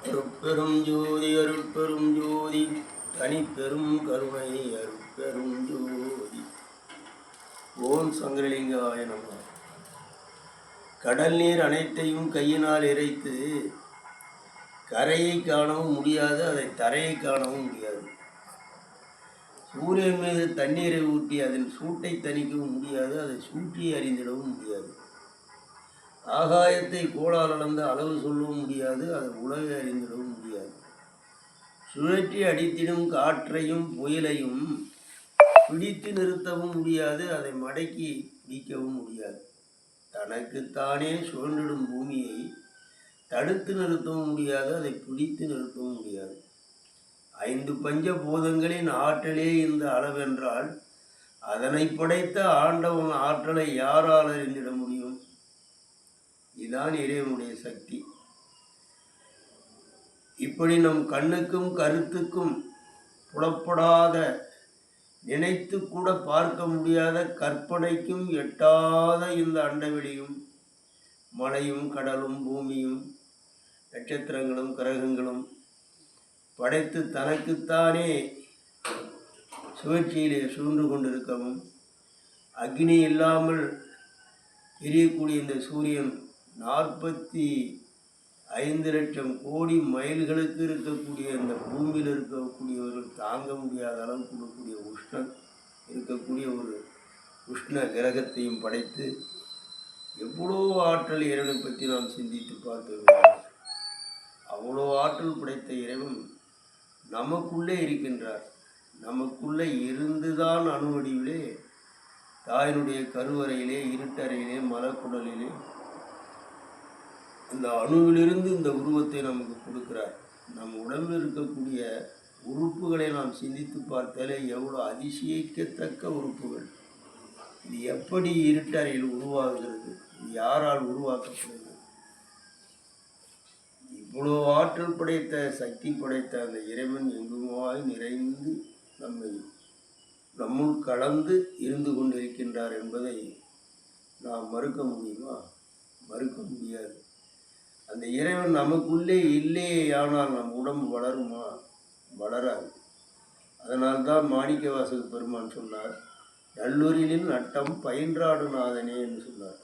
அருட்பெரும் ஜோதி அருட்பெரும் ஜோதி தனிப்பெரும் கருணை அருட்பெரும் ஜோதி. ஓம் சங்கரலிங்காய நம. கடல் நீர் அனைத்தையும் கையினால் இறைத்து கரையை காணவும் முடியாது, அதை தரையை காணவும் முடியாது. சூரியன் மீது தண்ணீரை ஊற்றி அதன் சூட்டை தணிக்கவும் முடியாது, அதை சூற்றி அறிந்திடவும் முடியாது. ஆகாயத்தை கோளால் அளந்து அளவு சொல்லவும் முடியாது, அதை உலகை அறிந்திடவும் முடியாது. சுழற்றி அடித்திடும் காற்றையும் புயலையும் பிடித்து நிறுத்தவும் முடியாது, அதை மடக்கி பிடிக்கவும் முடியாது. தனக்குத்தானே சுழன்றிடும் பூமியை தடுத்து நிறுத்தவும் முடியாது, அதை பிடித்து நிறுத்தவும் முடியாது. 5 பஞ்ச பூதங்களின் ஆற்றலே இந்த அளவென்றால் அதனை படைத்த ஆண்டவன் ஆற்றலை யாரால் அறிந்திட முடியும்? இதுதான் இறைவனுடைய சக்தி. இப்படி நம் கண்ணுக்கும் கருத்துக்கும் புலப்படாத, நினைத்து கூட பார்க்க முடியாத, கற்பனைக்கும் எட்டாத இந்த அண்டவெளியும் மலையும் கடலும் பூமியும் நட்சத்திரங்களும் கிரகங்களும் படைத்து தனக்குத்தானே சுழற்சியிலே சூழ்ந்து கொண்டிருக்கவும், அக்னி இல்லாமல் எரியக்கூடிய இந்த சூரியன் 45 லட்சம் கோடி மைல்களுக்கு இருக்கக்கூடிய இந்த பூமியில் இருக்கக்கூடியவர்கள் தாங்க முடியாத அளவுக்கு இருக்கக்கூடிய இருக்கக்கூடிய ஒரு உஷ்ண கிரகத்தையும் படைத்து எவ்வளோ ஆற்றல் இறைவனை பற்றி நாம் சிந்தித்து பார்க்கிறோம். அவ்வளோ ஆற்றல் படைத்த இறைவன் நமக்குள்ளே இருக்கின்றார். நமக்குள்ளே இருந்துதான் அணுவடிவிலே, தாயினுடைய கருவறையிலே, இருட்டறையிலே, மலக்குடலிலே இந்த அணுவிலிருந்து இந்த உருவத்தை நமக்கு கொடுக்கிறார். நம் உடம்பில் இருக்கக்கூடிய உறுப்புகளை நாம் சிந்தித்து பார்த்தாலே எவ்வளோ அதிசயிக்கத்தக்க உறுப்புகள். இது எப்படி இருட்டறையில் உருவாகிறது? இது யாரால் உருவாக்கப்படுகிறது? இவ்வளோ ஆற்றல் படைத்த, சக்தி படைத்த அந்த இறைவன் எங்குமாய் நிறைந்து நம்முள் கலந்து இருந்து கொண்டிருக்கின்றார் என்பதை நாம் மறுக்க முடியுமா? மறுக்க முடியாது. அந்த இறைவன் நமக்குள்ளே இல்லையே ஆனால் நம் உடம்பு வளருமா? வளராது. அதனால்தான் மாணிக்கவாசக பெருமான் சொன்னார், நல்லூரிலின் நட்டம் பயின்றாடு நாதனே என்று சொன்னார்.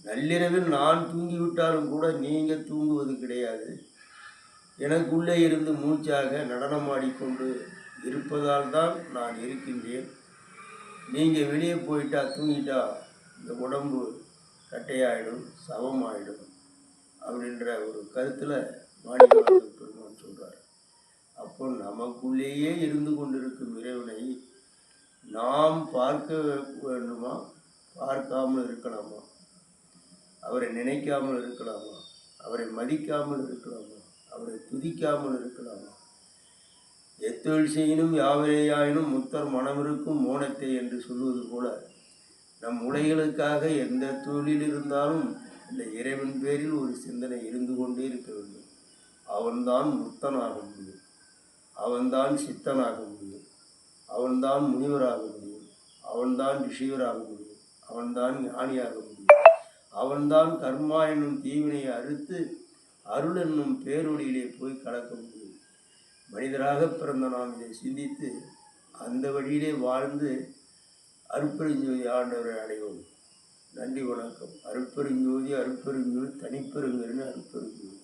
நள்ளிரவில் நான் தூங்கிவிட்டாலும் கூட நீங்கள் தூங்குவது கிடையாது. எனக்குள்ளே இருந்து மூச்சாக நடனமாடிக்கொண்டு இருப்பதால் தான் நான் இருக்கின்றேன். நீங்கள் வெளியே போயிட்டா, தூங்கிட்டா இந்த உடம்பு கட்டையாயிடும், சவமாயிடும் அப்படின்ற ஒரு கருத்தில் மாணிக்கவாசக பெருமான் சொல்கிறார். அப்போ நமக்குள்ளேயே இருந்து கொண்டிருக்கும் இறைவனை நாம் பார்க்க வேண்டுமா? பார்க்காமல் இருக்கலாமா? அவரை நினைக்காமல் இருக்கலாமா? அவரை மதிக்காமல் இருக்கலாமா? அவரை துதிக்காமல் இருக்கலாமா? எத்தொழில் செய்யினும் யாவரேயாயினும் முத்தர் மனமிருக்கும் மோனத்தை என்று சொல்வது போல, நம் உலகளுக்காக எந்த தொழில் இருந்தாலும் இந்த இறைவன் பேரில் ஒரு சிந்தனை இருந்து கொண்டே இருக்க வேண்டும். அவன்தான் முத்தனாக முடியும், அவன்தான் சித்தனாக முடியும், அவன்தான் முனிவராக முடியும், அவன்தான் ரிஷிவராக முடியும், அவன்தான் ஞானியாக முடியும். அவன்தான் கர்மா என்னும் தீவினை அறுத்து அருள் என்னும் பேரொழியிலே போய் கலக்க முடியும். மனிதராக பிறந்த நாம் இதை சிந்தித்து அந்த வழியிலே வாழ்ந்து அருட்பெருஞ்சோதி ஆண்டவரை அடைவோம். நன்றி, வணக்கம். அருட்பெருஞ்சோதி அருட்பெருஞ்சோதி தனிப்பெருங்கருணை அருட்பெருஞ்சோதி.